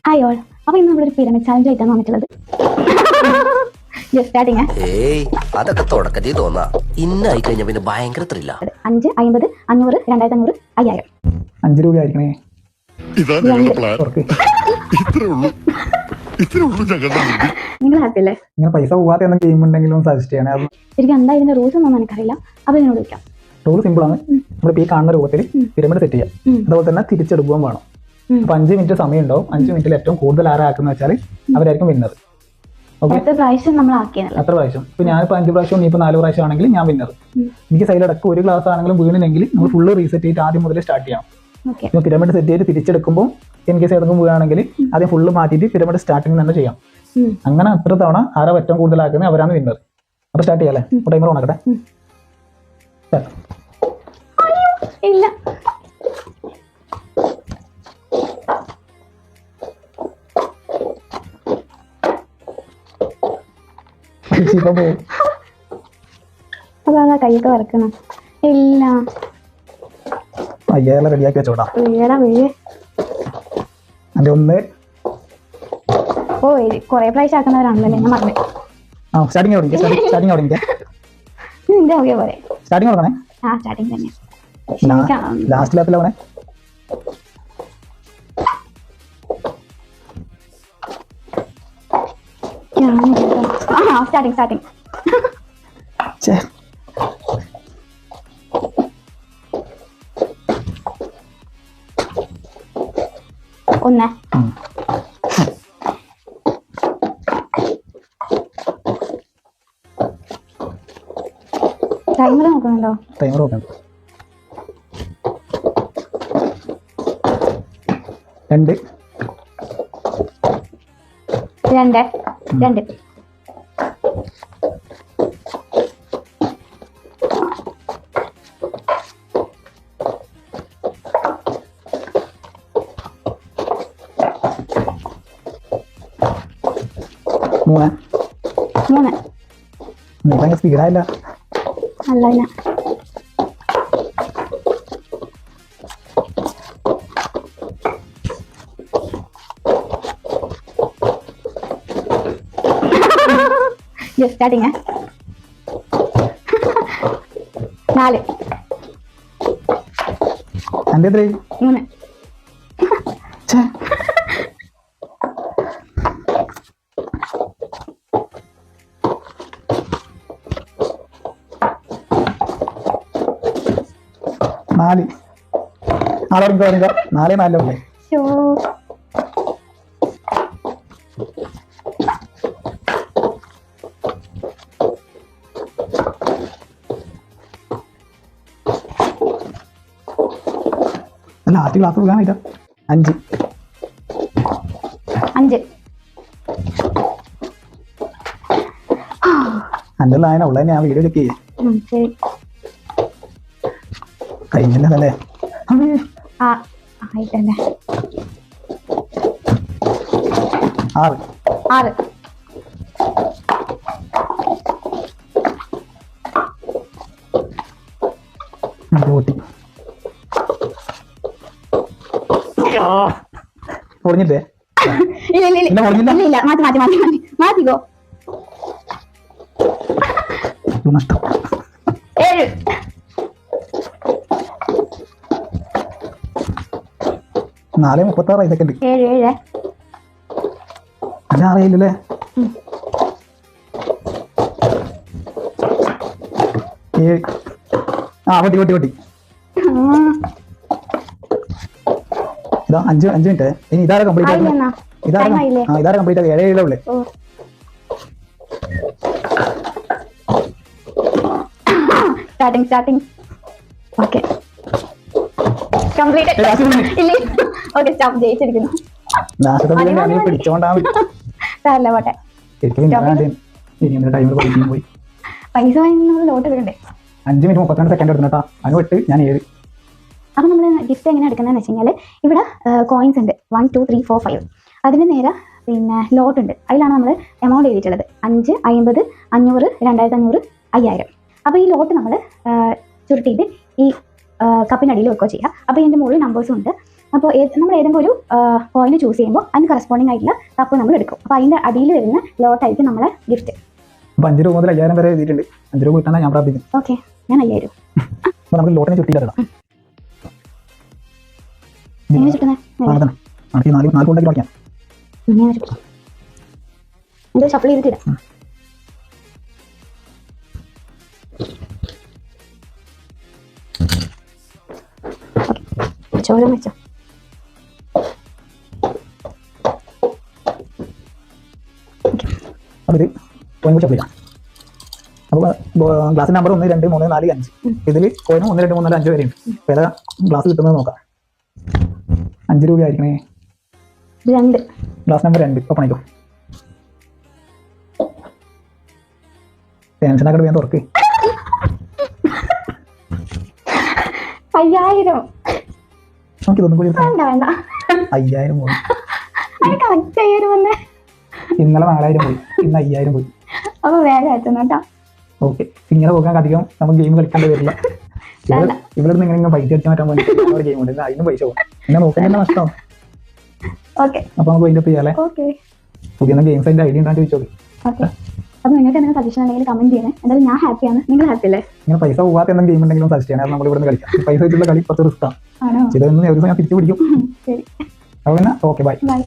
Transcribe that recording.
Hi all. അപ്പൊ ഇന്ന് നമ്മളൊരു പിരമിഡ് ചാലഞ്ച് ആയിട്ടാണ് വന്നിട്ടുള്ളത്. സ്റ്റാർട്ടിങ് അതൊക്കെ തുടക്കത്തിൽ തോന്നാ ഇന്നായി കഴിഞ്ഞ പിന്നെ ഭയങ്കര ത്രില്ല. 5, 50, 500, 2500, 5000. 5 രൂപ ആയിരിക്കണേ. നിങ്ങൾ ഹാപ്പി അല്ലേ? ഇങ്ങനെ പൈസ പോവാത്ത എന്ന ഗെയിം ഉണ്ടെങ്കിലും സജസ്റ്റ് ചെയ്യണേ. ശരിക്കും എന്താ ഇതിന്റെ റൂൾസ് ഒന്നും എനിക്കറിയില്ല. അപ്പൊ എന്നോട് ചോദിക്കാം. റൂൾ സിമ്പിൾ ആണ്. നമ്മളിപ്പോൾ ഈ കാണുന്ന രൂപത്തിൽ പിരമിഡ് സെറ്റ് ചെയ്യാം. അതുപോലെ തന്നെ തിരിച്ചെടുക്കുകയും വേണം. അപ്പൊ 5 മിനിറ്റ് സമയം ഉണ്ടാവും. 5 മിനിറ്റിൽ ഏറ്റവും കൂടുതൽ ആരാക്കുന്ന വെച്ചാൽ അവരായിരിക്കും വിന്നർ. എത്ര പ്രാവശ്യം നമ്മൾ ആക്കിയതല്ല, എത്ര പ്രാവശ്യം. ഇപ്പൊ ഞാനിപ്പോ 5 പ്രാവശ്യം, നീ ഇപ്പൊ 4 പ്രാവശ്യം ആണെങ്കിൽ ഞാൻ വിന്നർ. എനിക്ക് സൈഡിലടക്കം ഒരു ഗ്ലാസ് ആണെങ്കിലും വീണില്ലെങ്കിൽ നമ്മൾ ഫുള്ള് റീസെറ്റ് ചെയ്തിട്ട് ആദ്യം മുതൽ സ്റ്റാർട്ട് ചെയ്യാം. ഇപ്പൊ പിരമിഡ് സെറ്റ് ചെയ്ത് തിരിച്ചെടുക്കുമ്പോൾ ഇൻ കേസ് ഏതെങ്കിലും വീഴാണെങ്കിൽ ആദ്യം ഫുള്ള് മാറ്റിയിട്ട് പിരമിഡ് സ്റ്റാർട്ടിങ് തന്നെ ചെയ്യാം. അങ്ങനെ എത്ര തവണ ആരാ ഏറ്റവും കൂടുതലാക്കുന്നത് അവരാണ് വിന്നർ. അപ്പൊ സ്റ്റാർട്ട് ചെയ്യാല്ലേ? ടൈമർ ഓണാക്കട്ടെ. ഇല്ല അതാ കൈയൊക്കെ വറക്കണം. ഇല്ല 5000 റെഡിയാക്കി വെച്ചോടാ. വീഴാ വീഴ്. അതിന്റെ ഒന്ന് ഓ കൊറേ പ്രാവശ്യം ആക്കുന്നവരാണല്ലോ. ഞാൻ മറന്നു. സ്റ്റാർട്ടിങ് തുടങ്ങിയ നിന്റെ ഓക്കെ പോലെ സ്റ്റാർട്ടിങ് തുടങ്ങണേ. ആ സ്റ്റാർട്ടിങ് തന്നെ. ലാസ്റ്റ് ലാപ്പിലാവണേ. സ്റ്റാർട്ടിങ് ഒന്ന് ടൈമർ നോക്കുന്നുണ്ടോ? ടൈമർ നോക്കണ്ട. 2 2 2 3 3 സ്പീഡായില്ല. അല്ല പിന്നെ സ്റ്റാർട്ടിങ് 4 എന്റെ 3 4 4 4 ലാസ്റ്റ് ക്ലാസ് പോകാനായിട്ടാ. 5 5 ആയന ഉള്ള ഞാൻ വീഡിയോ ചെക്ക് ചെയ്യേ. കഴിഞ്ഞല്ലേ? 6 കൂട്ടി പൊളിഞ്ഞിട്ടേ. ഇല്ല മാറ്റിക്കോ. നഷ്ടം. 7 4:36 സെക്കൻഡ്. 7 അല്ല അറിയില്ലല്ലേ? 7 പൊട്ടി. ഇതാ 5 മിനിറ്റ്. ഇനി ഇതാരെ കംപ്ലീറ്റ് ആക്കുന്നത്? ഇതാരെ കംപ്ലീറ്റ് ആക്കുക? 7 ഉള്ളേ. Starting okay complete. Okay stop. ജയിച്ചിരിക്കുന്നു. പിടിച്ചോണ്ടാ പോട്ടെ. പോയി പൈസ വാങ്ങി ലോട്ട് എടുക്കണ്ടേ? 5 മിനിറ്റ് 32 സെക്കൻഡ് എടുക്കണേട്ടാ. അതിന് വിട്ട് ഞാൻ 7. അപ്പൊ നമ്മൾ ഗിഫ്റ്റ് എങ്ങനെ എടുക്കുന്നതെന്ന് വെച്ച് കഴിഞ്ഞാൽ ഇവിടെ കോയിൻസ് ഉണ്ട് 1, 2, 3, 4, 5. അതിന് നേരെ പിന്നെ ലോട്ട് ഉണ്ട്. അതിലാണ് നമ്മൾ എമൗണ്ട് എഴുതിയിട്ടുള്ളത് 5, 50, 500, 2500, 5000. അപ്പോൾ ഈ ലോട്ട് നമ്മൾ ചുരുട്ടിയിട്ട് ഈ കപ്പിനടിയിൽ വെക്കുകയോ ചെയ്യുക. അപ്പോൾ ഇതിൻ്റെ മുകളിൽ നമ്പേഴ്സും ഉണ്ട്. അപ്പോൾ നമ്മൾ ഏതെങ്കിലും ഒരു കോയിൻ ചൂസ് ചെയ്യുമ്പോൾ അതിന് കറസ്പോണ്ടിങ് ആയിട്ടുള്ള കപ്പ് നമ്മൾ എടുക്കും. അപ്പോൾ അതിൻ്റെ അടിയിൽ വരുന്ന ലോട്ടായിരിക്കും നമ്മളെ ഗിഫ്റ്റ്. അപ്പോൾ 5 രൂപ മുതൽ 5000 വരെ എഴുതിയിട്ടുണ്ട്. 5 രൂപ കിട്ടാൻ ഞാൻ പ്രാർത്ഥിക്കും. ഓക്കെ, ഞാൻ 5000. അപ്പോൾ നമുക്ക് ലോട്ടിനെ ചുറ്റിയിടാം. എങ്ങനെ ചുറ്റുന്നത്? ഈ 4 കൊണ്ടൊക്കെ പഠിക്കാം. ഇങ്ങനെ ചുറ്റും. എന്തോ ഷഫിൾ ചെയ്തിട്ടിടാം. ചോരം വെച്ചോ. അപ്പോൾ ഇത് കോയിൻ കൂടി ഷഫിൾ ചെയ്യാം. അപ്പോൾ ഗ്ലാസ് നമ്പർ 1 2 3 4 5. ഇതിൽ കോയിനും 1 2 3 4 5 വരെയുണ്ട്. അപ്പോൾ ഏതാ ഗ്ലാസ് കിട്ടുന്നത് നോക്കാം. 5 രൂപ ആയിരിക്കണേ. 2 ഗ്ലാസ് നമ്പർ 2 ഓപ്പൺ ആയിക്കോ. ടെൻഷനാക്കട്ട് വേഗം തുറക്ക്. 5000. നമുക്ക് ഇതൊന്നും കൂടി വേണ്ട വേണ്ട, 5000 പോയി. അതിന് കറക്റ്റ് 5000 വന്നേ. ഇന്നലെ 4000 പോയി, ഇന്ന് 5000 പോയി. അപ്പോൾ വേഗം എത്തുന്നു കേട്ടോ. ഓക്കെ, ഇങ്ങനെ പോകാൻ അധികം നമുക്ക് ഗെയിം കളിക്കേണ്ടി വരില്ല. ഇവിടെ നിന്ന് ഇങ്ങനെ പൈസ അടിച്ചാൽ മാറ്റാൻ വേണ്ടി ഒരു ഗെയിം ഉണ്ട്, അതിനും പൈസ പോകും. പിന്നെ നോക്കാൻ തന്നെ നഷ്ടം. ഓക്കെ, അപ്പോൾ നമുക്ക് അതിൻ്റെ ചെയ്യാല്ലേ. ഓക്കെ, പുതിയ ഗെയിംസ് അതിൻ്റെ ഐഡിയ ഉണ്ടാക്കി ചോദിച്ചോളൂ. ഓക്കെ. അപ്പോൾ നിങ്ങൾക്ക് എന്തെങ്കിലും സജഷൻ ഉണ്ടെങ്കിൽ കമന്റ് ചെയ്യണേ. എന്തായാലും ഞാൻ ഹാപ്പിയാണ്, നിങ്ങൾ ഹാപ്പി അല്ലേ? ഇങ്ങനെ പൈസ പോകാത്ത എന്തെങ്കിലും ഗെയിം ഉണ്ടെങ്കിലും സജസ്റ്റ് ചെയ്യണം. നമ്മൾ ഇവിടെ നിന്ന് കളിക്കാം. പൈസ വെച്ചുള്ള കളി കുറച്ച് റിസ്ക്കാണ്. ആണോ? ഇതൊന്നും ഞാൻ തിരിച്ചു പിടിക്കും. ശരി, അപ്പോൾ പിന്നെ ഓക്കെ, ബൈ. ബൈ.